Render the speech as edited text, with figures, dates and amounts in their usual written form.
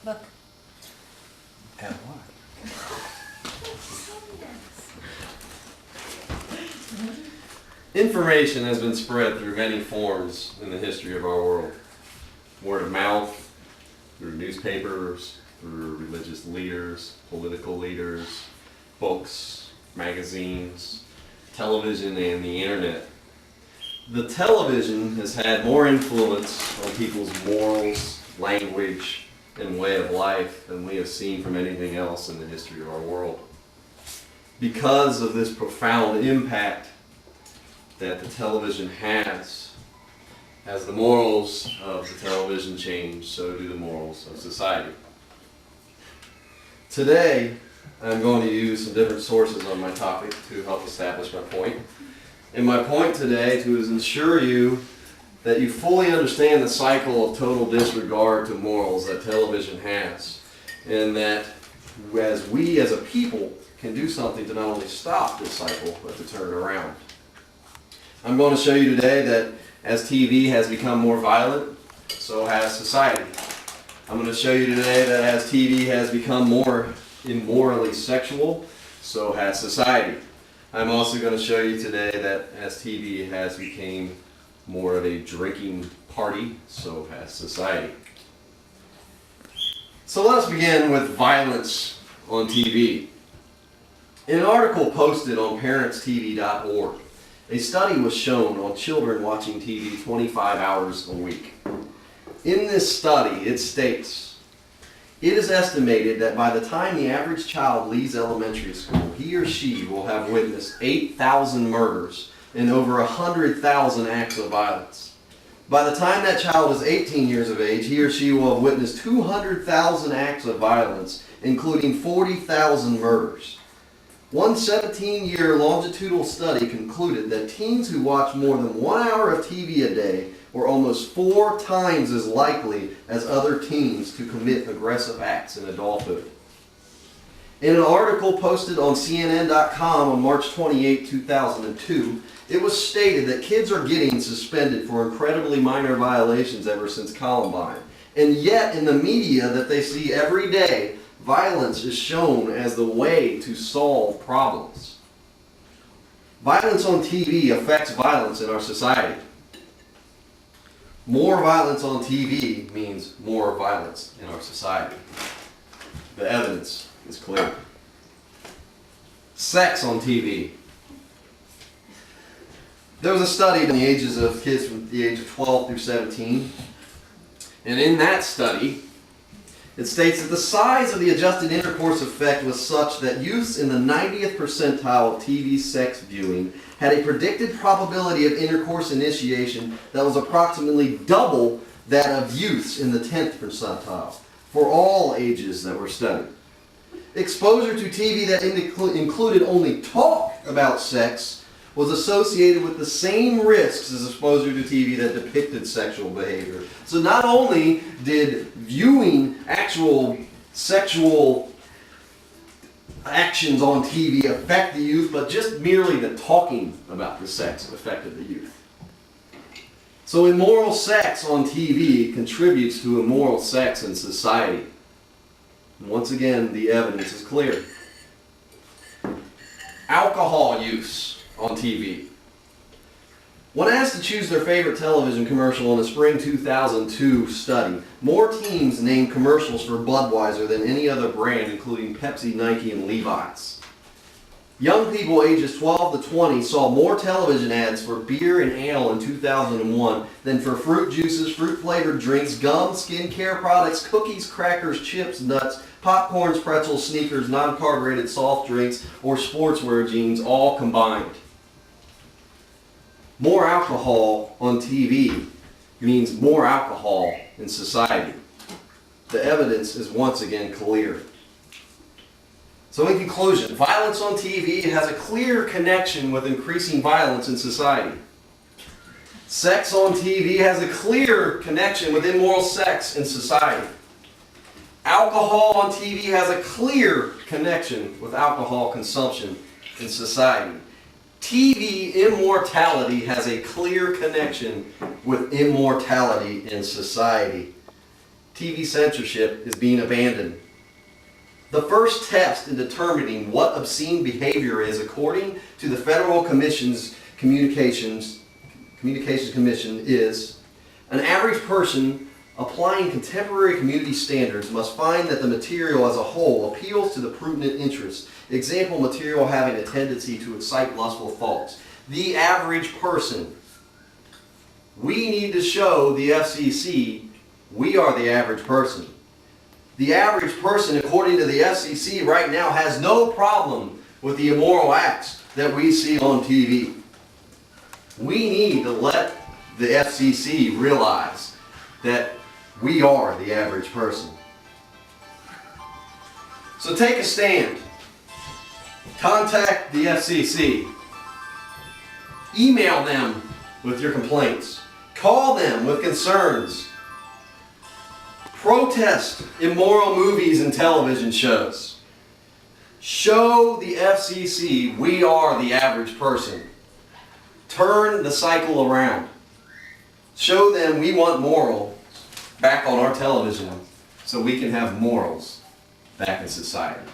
Look. At what? Information has been spread through many forms in the history of our world. Word of mouth, through newspapers, through religious leaders, political leaders, books, magazines, television, and the internet. The television has had more influence on people's morals, language, and way of life than we have seen from anything else in the history of our world. Because of this profound impact that the television has, as the morals of the television change, so do the morals of society. Today, I'm going to use some different sources on my topic to help establish my point. And my point today is ensure you that you fully understand the cycle of total disregard to morals that television has, and that as we as a people can do something to not only stop this cycle, but to turn it around. I'm going to show you today that as TV has become more violent, so has society. I'm going to show you today that as TV has become more immorally sexual, so has society. I'm also going to show you today that as TV has become more of a drinking party, so has society. So let us begin with violence on TV. In an article posted on parentstv.org, a study was shown on children watching TV 25 hours a week. In this study, it states, it is estimated that by the time the average child leaves elementary school, he or she will have witnessed 8,000 murders and over 100,000 acts of violence. By the time that child is 18 years of age, he or she will have witnessed 200,000 acts of violence, including 40,000 murders. One 17-year longitudinal study concluded that teens who watch more than 1 hour of TV a day were almost 4 times as likely as other teens to commit aggressive acts in adulthood. In an article posted on CNN.com on March 28, 2002, it was stated that kids are getting suspended for incredibly minor violations ever since Columbine. And yet, in the media that they see every day, violence is shown as the way to solve problems. Violence on TV affects violence in our society. More violence on TV means more violence in our society. The evidence is clear. Sex on TV. There was a study on the ages of kids from the age of 12 through 17. And in that study, it states that the size of the adjusted intercourse effect was such that youths in the 90th percentile of TV sex viewing had a predicted probability of intercourse initiation that was approximately double that of youths in the 10th percentile for all ages that were studied. Exposure to TV that included only talk about sex was associated with the same risks as exposure to TV that depicted sexual behavior. So not only did viewing actual sexual actions on TV affect the youth, but just merely the talking about the sex affected the youth. So immoral sex on TV contributes to immoral sex in society. And once again, the evidence is clear. Alcohol use on TV. When asked to choose their favorite television commercial in a spring 2002 study, more teens named commercials for Budweiser than any other brand, including Pepsi, Nike, and Levi's. Young people ages 12 to 20 saw more television ads for beer and ale in 2001 than for fruit juices, fruit-flavored drinks, gum, skincare products, cookies, crackers, chips, nuts, popcorns, pretzels, sneakers, non-carbonated soft drinks, or sportswear jeans, all combined. More alcohol on TV means more alcohol in society. The evidence is once again clear. So in conclusion, violence on TV has a clear connection with increasing violence in society. Sex on TV has a clear connection with immoral sex in society. Alcohol on TV has a clear connection with alcohol consumption in society. TV immortality has a clear connection with immortality in society. TV censorship is being abandoned. The first test in determining what obscene behavior is, according to the Federal Commission's Communications Commission, is an average person applying contemporary community standards must find that the material as a whole appeals to the prudent interest. Example, material having a tendency to excite lustful thoughts. The average person. We need to show the FCC we are the average person. The average person, according to the FCC right now, has no problem with the immoral acts that we see on TV. We need to let the FCC realize that we are the average person. So take a stand. Contact the FCC. Email them with your complaints. Call them with concerns. Protest immoral movies and television shows. Show the FCC we are the average person. Turn the cycle around. Show them we want moral back on our television so we can have morals back in society.